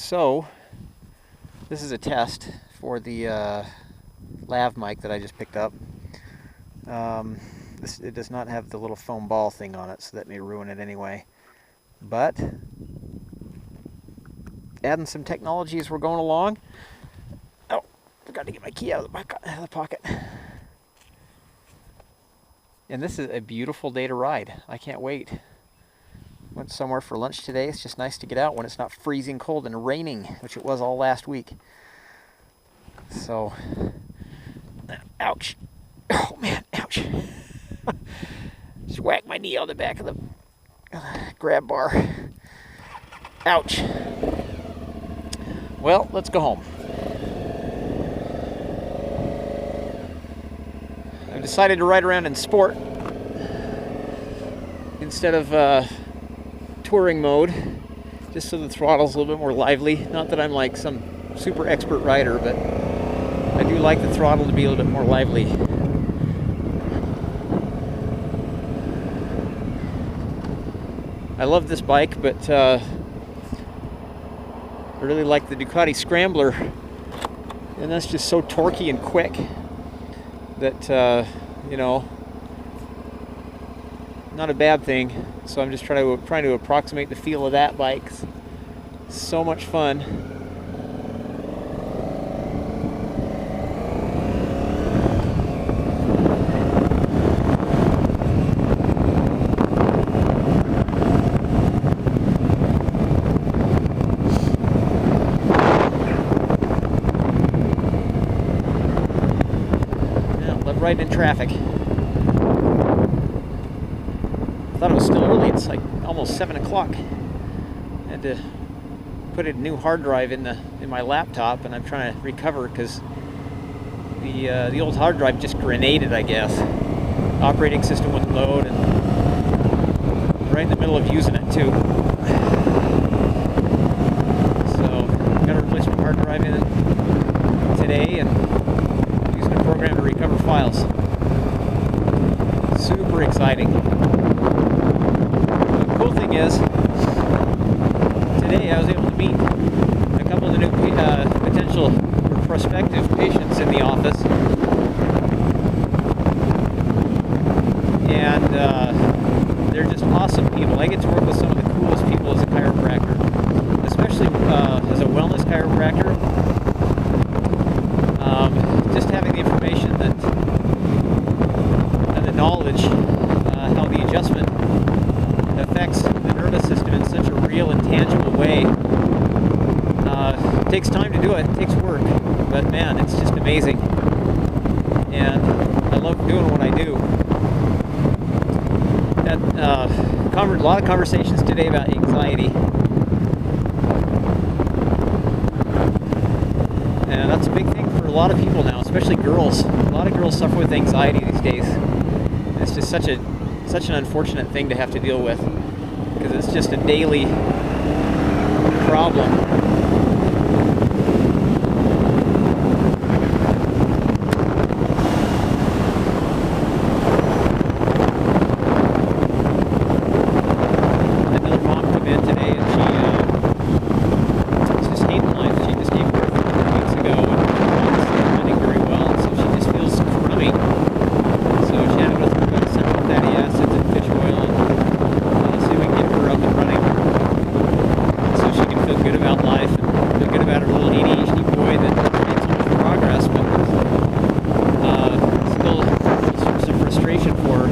So, this is a test for the lav mic that I just picked up. It does not have the little foam ball thing on it, so that may ruin it anyway. But, adding some technology as we're going along. Oh, forgot to get my key out of the pocket. And this is a beautiful day to ride. I can't wait. Went somewhere for lunch today. It's just nice to get out when it's not freezing cold and raining, which it was all last week. So, ouch. Oh man, ouch. Just whacked my knee on the back of the grab bar. Ouch. Well, let's go home. I've decided to ride around in sport instead of touring mode, just so the throttle's a little bit more lively. Not that I'm like some super expert rider, but I do like the throttle to be a little bit more lively. I love this bike, but I really like the Ducati Scrambler, and that's just so torquey and quick that you know, not a bad thing. So I'm just trying to approximate the feel of that bike. So much fun. Yeah, love riding in traffic. I thought it was still early. It's like almost 7 o'clock. I had to put a new hard drive in my laptop, and I'm trying to recover because the old hard drive just grenaded, I guess. Operating system wouldn't load, and right in the middle of using it too. So got to replace my hard drive in it today, and using a program to recover files. Super exciting. The cool thing is, today I was able to meet a couple of the new potential or prospective patients in the office, and they're just awesome people. I get to work with some of the coolest people as a chiropractor, especially as a wellness chiropractor. Just having the information and the knowledge how the adjustment affects the nervous system in such a real and tangible way. It takes time to do it, it takes work, but man, it's just amazing. And I love doing what I do. A lot of conversations today about anxiety. And that's a big thing for a lot of people now, especially girls. A lot of girls suffer with anxiety these days. It's just such an unfortunate thing to have to deal with, because it's just a daily problem. Another mom came in today, and she's just hating life. She just gave birth a few weeks ago, and it's not running very well, and so she just feels crummy. So she had to go through essential fatty acids and fish oil, and see if we can get her up and running, so she can feel good about life and feel good about her little ADHD boy that made so much progress, but still a source of frustration for her.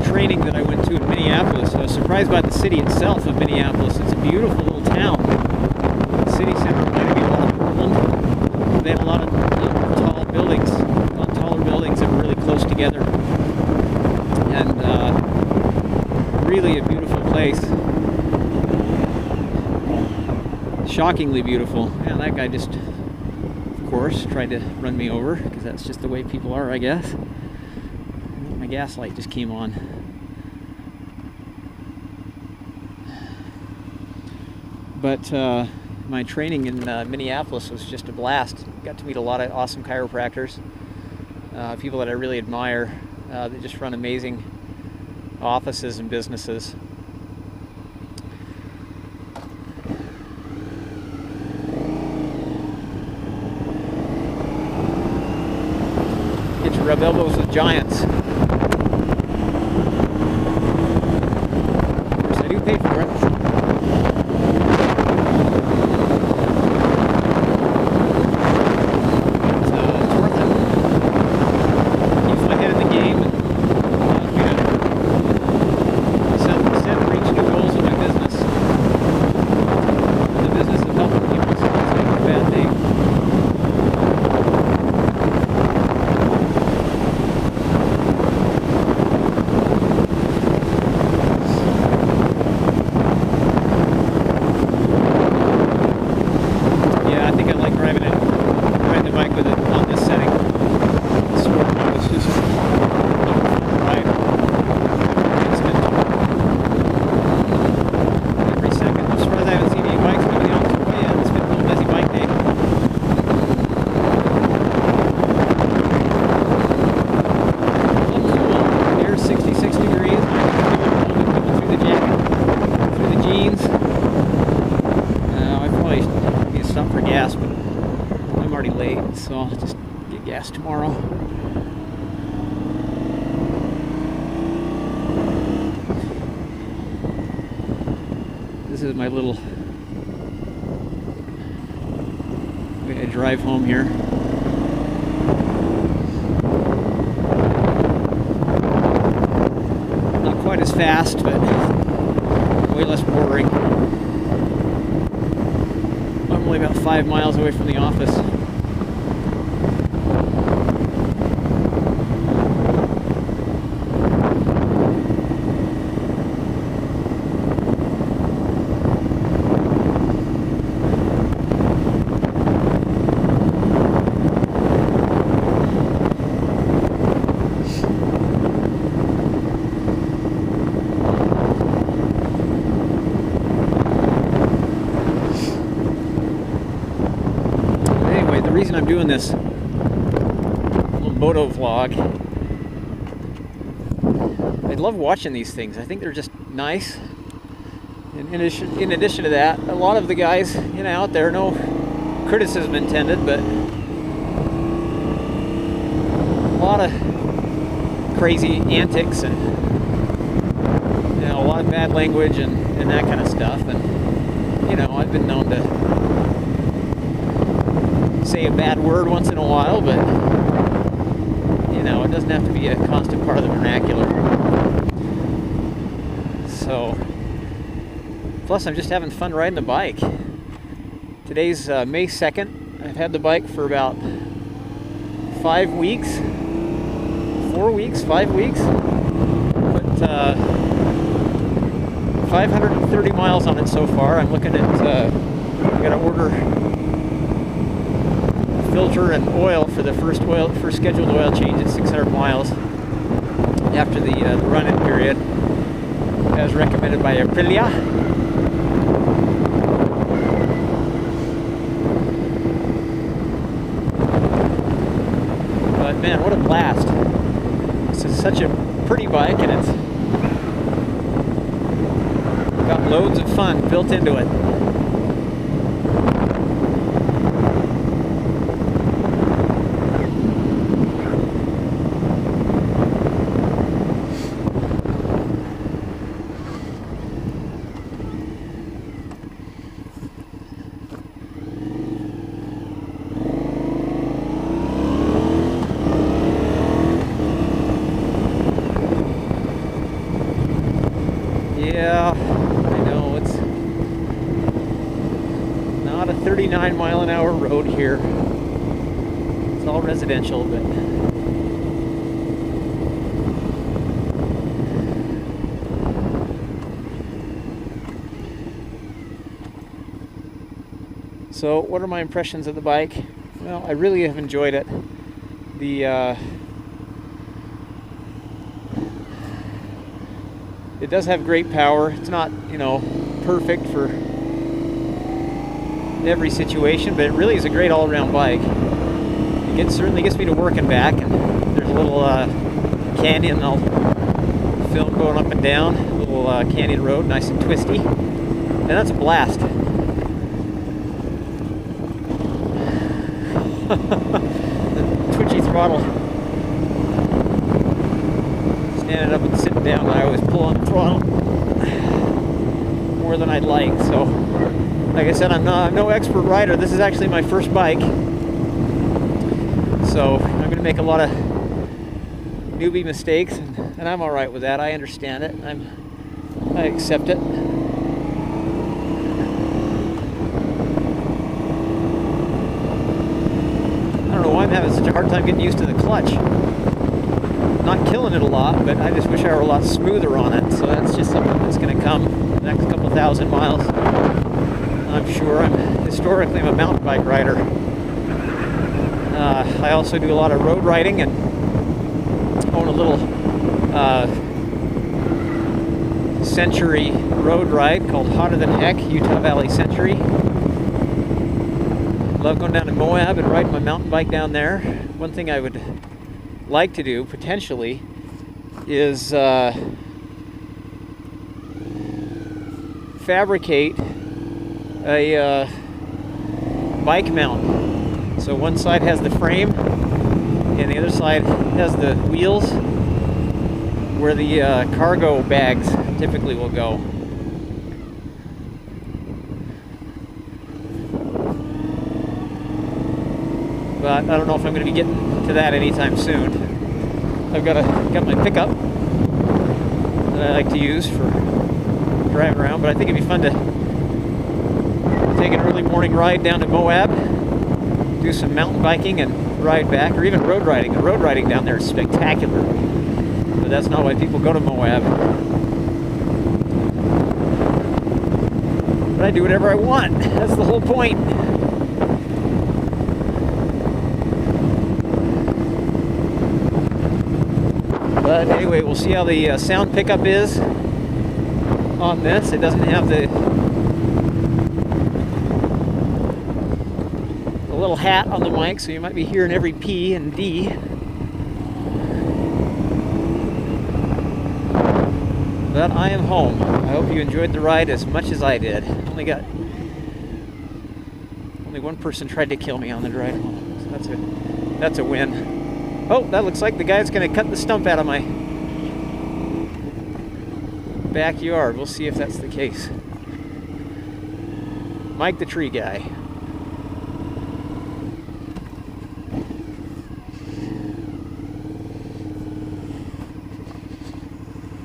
Training that I went to in Minneapolis. I was surprised by the city itself of Minneapolis. It's a beautiful little town. The city center reminded me a lot of Portland. They had a lot of tall buildings, taller buildings that were really close together. And really a beautiful place. Shockingly beautiful. Man, that guy just, of course, tried to run me over, because that's just the way people are, I guess. My gas light just came on. But my training in Minneapolis was just a blast. Got to meet a lot of awesome chiropractors, people that I really admire. They just run amazing offices and businesses. Get to rub elbows with giants. Of course, I do pay for it. So I'll just get gas tomorrow. This is my little way I drive home here. Not quite as fast, but way less boring. I'm only about 5 miles away from the office. The reason I'm doing this little moto vlog, I love watching these things. I think they're just nice. And in addition to that, a lot of the guys, you know, out there, no criticism intended, but a lot of crazy antics and, you know, a lot of bad language and that kind of stuff. And, you know, I've been known to say a bad word once in a while, but you know, it doesn't have to be a constant part of the vernacular. So, plus I'm just having fun riding the bike. Today's May 2nd. I've had the bike for about 5 weeks. 4 weeks, 5 weeks. Put 530 miles on it so far. I'm looking at, I gotta order filter and oil for the first scheduled oil change at 600 miles after the run-in period, as recommended by Aprilia. But man, what a blast! This is such a pretty bike, and it's got loads of fun built into it. Yeah, I know, it's not a 39-mile-an-hour road here. It's all residential, but so what are my impressions of the bike? Well, I really have enjoyed it. It does have great power. It's not, you know, perfect for every situation, but it really is a great all-around bike. It certainly gets me to work and back, and there's a little canyon I'll film going up and down, a little canyon road, nice and twisty, and that's a blast. The twitchy throttle. Standing up and sitting down, I always pull on the throttle more than I'd like. So, like I said, I'm no expert rider. This is actually my first bike, so I'm going to make a lot of newbie mistakes, and I'm all right with that. I understand it. I accept it. I don't know why I'm having such a hard time getting used to the clutch. Not killing it a lot, but I just wish I were a lot smoother on it. So that's just something that's going to come the next couple thousand miles. I'm sure. Historically, I'm a mountain bike rider. I also do a lot of road riding and own a little Century road ride called Hotter Than Heck, Utah Valley Century. Love going down to Moab and riding my mountain bike down there. One thing I would like to do potentially is fabricate a bike mount. So one side has the frame and the other side has the wheels where the cargo bags typically will go. But I don't know if I'm going to be getting to that anytime soon. I've got my pickup that I like to use for driving around, but I think it'd be fun to take an early morning ride down to Moab, do some mountain biking and ride back, or even road riding. The road riding down there is spectacular, but that's not why people go to Moab. But I do whatever I want. That's the whole point. But anyway, we'll see how the sound pickup is on this. It doesn't have the little hat on the mic, so you might be hearing every P and D. But I am home. I hope you enjoyed the ride as much as I did. Only one person tried to kill me on the ride home, so that's a win. Oh, that looks like the guy's going to cut the stump out of my backyard. We'll see if that's the case. Mike the tree guy.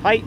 Hi.